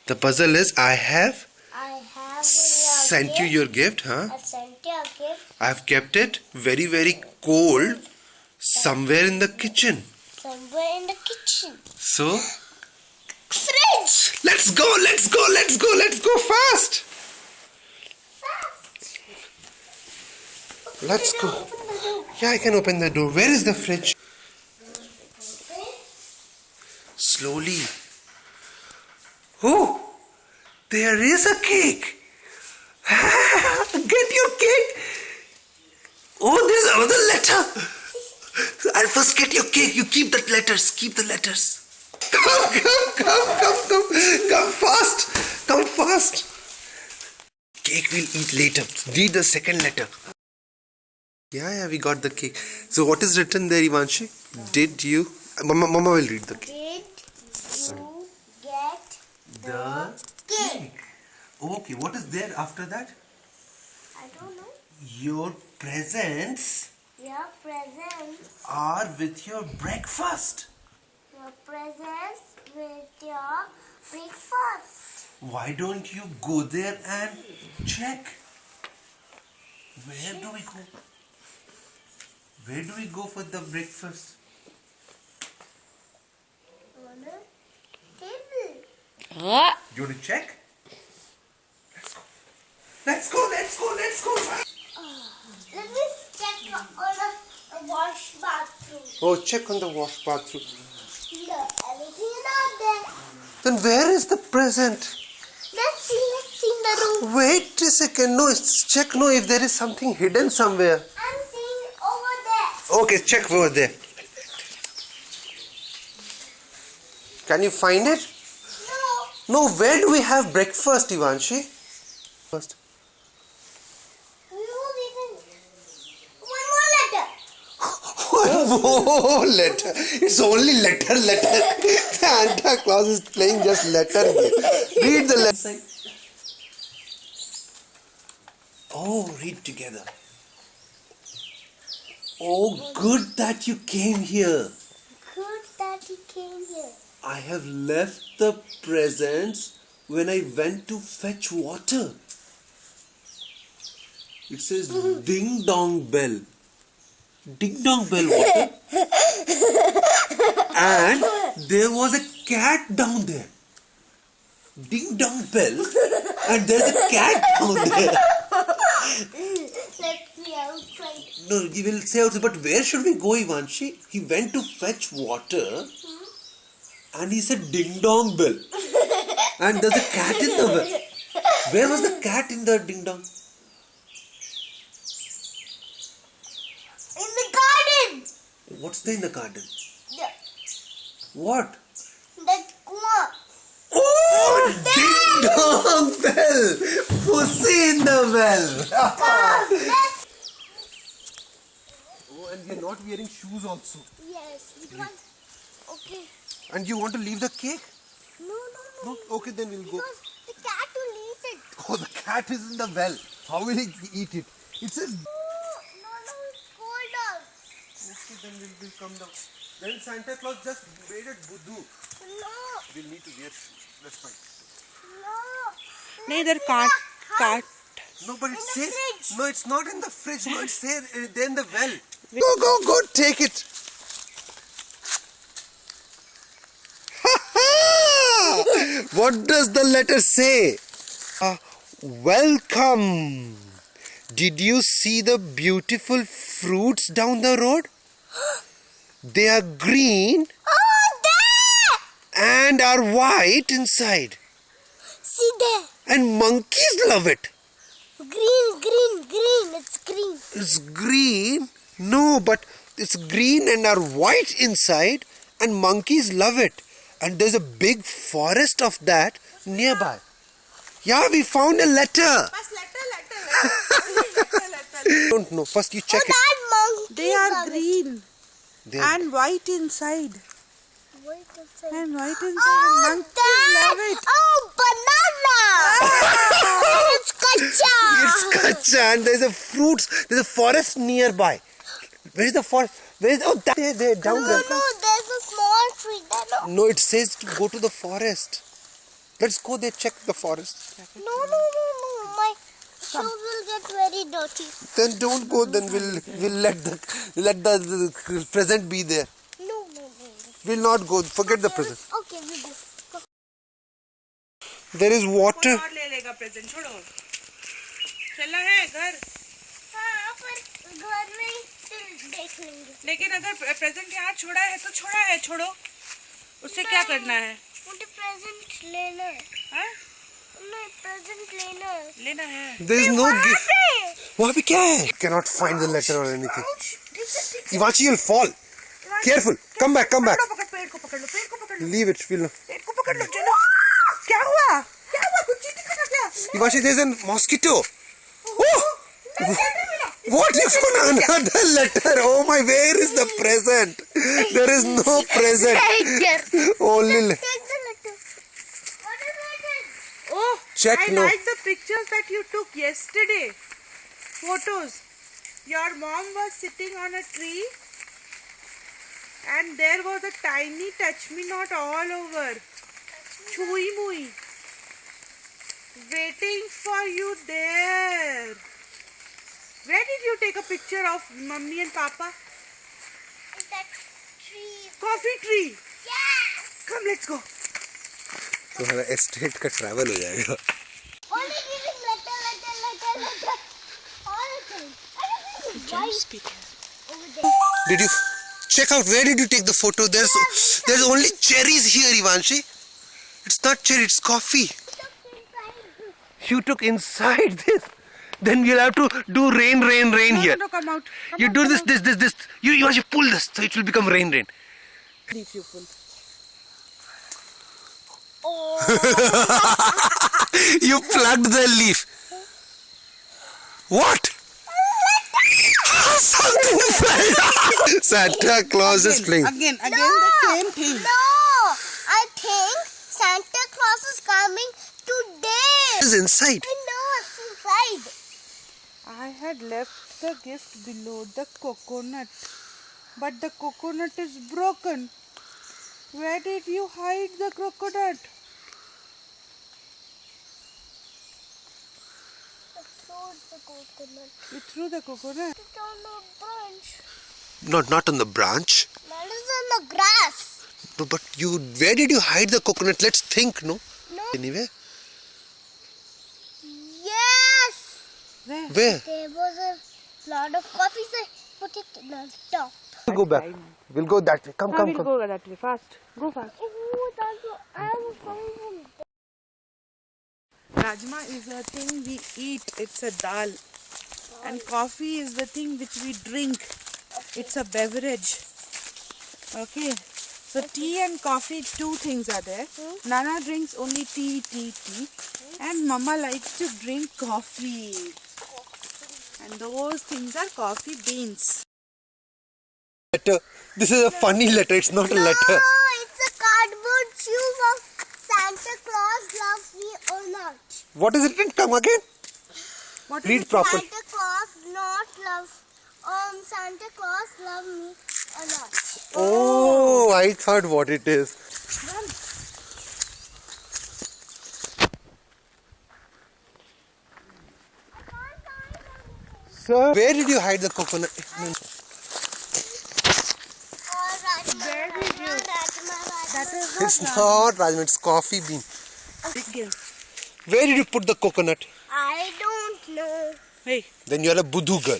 The puzzle is I have sent you your gift, huh? I've sent you a gift. I have kept it very, very cold somewhere in the kitchen. Somewhere in the kitchen. So, Fridge! let's go fast! Let's go. Open the door. Yeah, I can open the door. Where is the fridge? Slowly. Oh, there is a cake. Get your cake. Oh, there's another letter. I'll first get your cake. You keep the letters. Keep the letters. Come fast. Come fast. Cake we'll eat later. Read the second letter. Yeah, we got the cake. So what is written there, Ivanshi? Did you... Mama will read the cake. Did you get the cake? Okay, what is there after that? I don't know. Your presents Your presents. are with your breakfast. Your presents with your breakfast. Why don't you go there and check? Where do we go? Where do we go for the breakfast? On a table. You want to check? Let's go. Let me check on the wash bathroom. Oh, check on the wash bathroom. No, everything is not there. Then where is the present? Let's see in the room. Wait a second. No, check if there is something hidden somewhere. I'm seeing over there. Okay, check over there. Can you find it? No. No, where do we have breakfast, Ivanshi? First. One more letter. One more letter. It's only letter. Santa Claus is playing just letter game. Read the letter. Oh, read together. Oh, good that you came here. Good that he came here. I have left the presents when I went to fetch water. It says ding dong bell. Ding dong bell water. And there was a cat down there. Ding dong bell. And there's a cat down there. Let's see outside. No, you will say also, but where should we go, Ivanshi? He went to fetch water. And he said ding dong bell. And there's a cat in the well. Where was the cat in the ding dong? In the garden. What's there in the garden? Yeah. What? That kuma. Oh, ding dong bell. Pussy in the well. Oh, and you're not wearing shoes also. Yes, because. Okay. And you want to leave the cake? No. No? Okay, then we'll go. Because the cat will eat it. Oh, the cat is in the well. How will he eat it? It says... No, it's cold out. Okay, then we'll come down. Then Santa Claus just made it budu. No. We'll need to wear shoes. That's fine. No. Neither cat. No, but it In the says... fridge. No, it's not in the fridge. No, it's there in the well. Go. Take it. What does the letter say? Welcome. Did you see the beautiful fruits down the road? They are green Oh, there! and are white inside. See there. And monkeys love it. Green. It's green. It's green. No, but it's green and are white inside, and monkeys love it. And there's a big forest of that nearby. Yeah, we found a letter. First letter. Don't know. First you check it. That monkey. They are green They are- and white inside. Wait a second. And white inside. Oh, and monkeys love it. Oh, banana! It's kacha! It's kacha and there's a fruits. There's a forest nearby. Where is the forest? Where is there down No, there? there's a small tree there, no? No, it says to go to the forest. Let's go there, check the forest. No. My shoes will get very dirty. Then don't go. Then we'll let the present be there. No. We'll not go. Forget the present. Okay, we go. There is water. और ले लेगा present छोड़ो चलना है घर हाँ, पर घर में ही फिर देख लेंगे. लेकिन अगर प्रेजेंट यहाँ छोड़ा है तो छोड़ा है छोड़ो उससे क्या करना है मुझे प्रेजेंट लेना है. हाँ? नहीं, प्रेजेंट लेना है. लेना है There is no gift. पे. वहाँ पे क्या है? Cannot find the letter or anything. Ivachi, you'll fall. Careful. Come back. पेड़ को पकड़ लो Leave it. We'll... पेड़ को पकड़ लो चलो क्या हुआ कुछ चीटी कटा क्या Ivachi, there's a mosquito. Oh! What? You found another letter. Oh my, where is the present? There is no present. Only... Take the letter. What is it? Oh, Check I no. like the pictures that you took yesterday. Photos. Your mom was sitting on a tree and there was a tiny touch-me-not all over. Chui-mui. Waiting for you there. Where did you take a picture of mummy and papa? Is that tree? Coffee tree. Yes. Come, let's go. तुम्हारा estate का travel हो जाएगा. Only giving letter. All the time. Right over there. Did you check out? Where did you take the photo? There's only cherries here, Ivanshi. It's not cherry. It's coffee. You took inside this. Then we'll have to do rain here. No, come out. You do this. You have to pull this, so it will become rain. Leaf you pull. You plugged the leaf. What? Something fell down. Santa Claus is playing. Again, the same thing. No, I think Santa Claus is coming today. What is inside? I know it's inside. I had left the gift below the coconut, but the coconut is broken. Where did you hide the coconut? I threw the coconut. You threw the coconut. It's on the branch. Not on the branch. That is on the grass. No, but where did you hide the coconut? Let's think, no? No. Anyway, Yes. Where? where? There was a lot of coffee, so I put it on top. We'll go back. We'll go that way. Come. We'll go that way. Fast. Go fast. Oh, that's what I was coming from. Rajma is a thing we eat. It's a dal. And coffee is the thing which we drink. It's a beverage. Okay. So tea and coffee, two things are there. Nana drinks only tea. And Mama likes to drink coffee. And those things are coffee beans. Letter. This is a funny letter. It's not a letter. No, it's a cardboard shoes of Santa Claus loves me or not. What is it? Come again. What is Read it? properly. Santa Claus not love. Santa Claus love me or not. Oh, I thought what it is. Sir, where did you hide the coconut? Where did you? That is It's not Rajma, it's coffee bean. Again. Where did you put the coconut? I don't know. Hey, Then you're a Buddhu girl.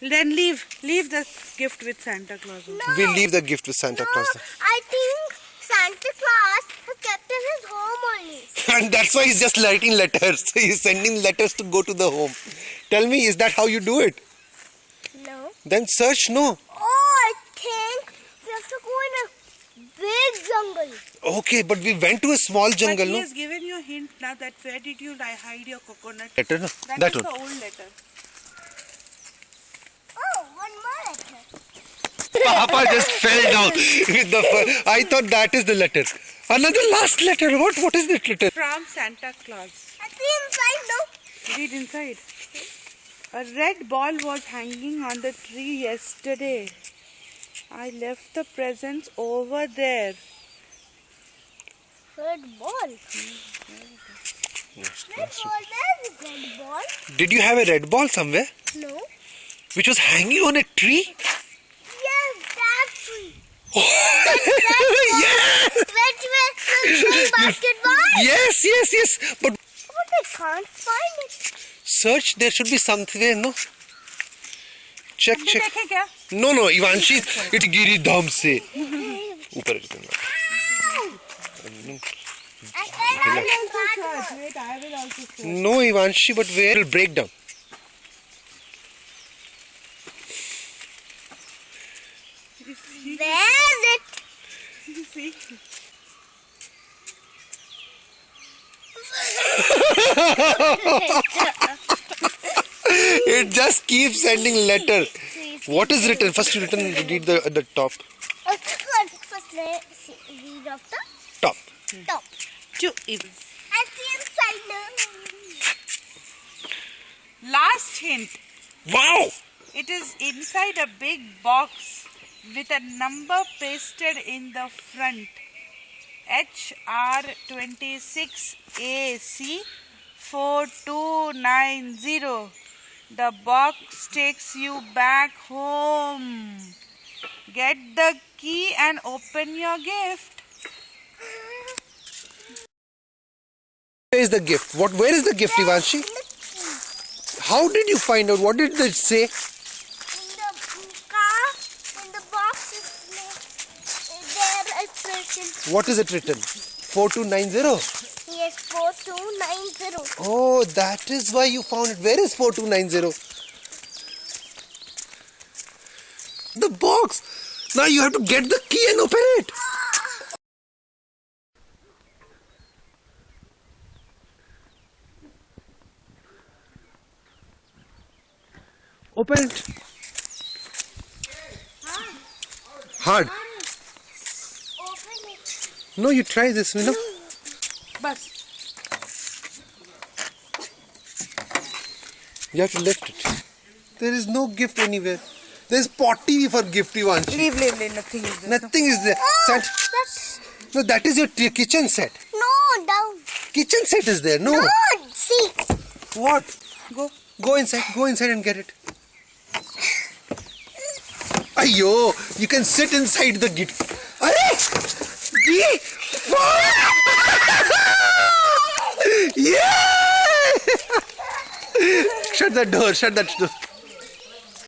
then leave the gift with Santa Claus. We'll leave the gift with Santa Claus. I think Santa Claus has kept in his home only. And that's why he's just writing letters. He's sending letters to go to the home. Tell me, is that how you do it? No. Then search, no. Oh, I think we have to go in a big jungle. Okay, but we went to a small jungle, But he no? has given you a hint now that where did you hide your coconut? Letter, no? That That is one. the old letter. Oh, one more letter. Papa just fell down with the I thought that is the letter. Another last letter. What is that letter? From Santa Claus. I see inside now. Read inside. A red ball was hanging on the tree yesterday. I left the presents over there. Red ball. Red ball. Where's the red ball? Did you have a red ball somewhere No. which was hanging on a tree? Yes, that tree. Yeah! When playing basketball. Yes. But But I can't find it. search, there should be somewhere, no? Check. देखे क्या? No, Ivanshi, it giri dham se. ऊपर इतना. I cannot Search. Wait, I will also search. No, Ivanshi, but where will break down? Where is it? See? It just keeps sending letter. What is written? First you read the top. First read of the Top. top. Two even. And see inside now. Last hint. Wow! It is inside a big box with a number pasted in the front. HR26AC 4290. The box takes you back home. Get the key and open your gift. Where is the gift? Where is the gift, Ivanshi? How did you find out? What did it say? In the car, in the box, there it's written. What is it written? 4290. Yes, 4290. Oh, that is why you found it. Where is 4290? The box. Now you have to get the key and open it. Open it. Hard. Open it. No, you try this, you know. But You have to lift it. There is no gift anywhere. There is potty for gift, Ivanshi. leave. Nothing is there. Nothing is there. That's No, that is your kitchen set. no down. Kitchen set is there. No. No, see. What? Go. Go inside and get it. Ayo, you can sit inside the git. Arey! Gee! Yeah! Shut that door.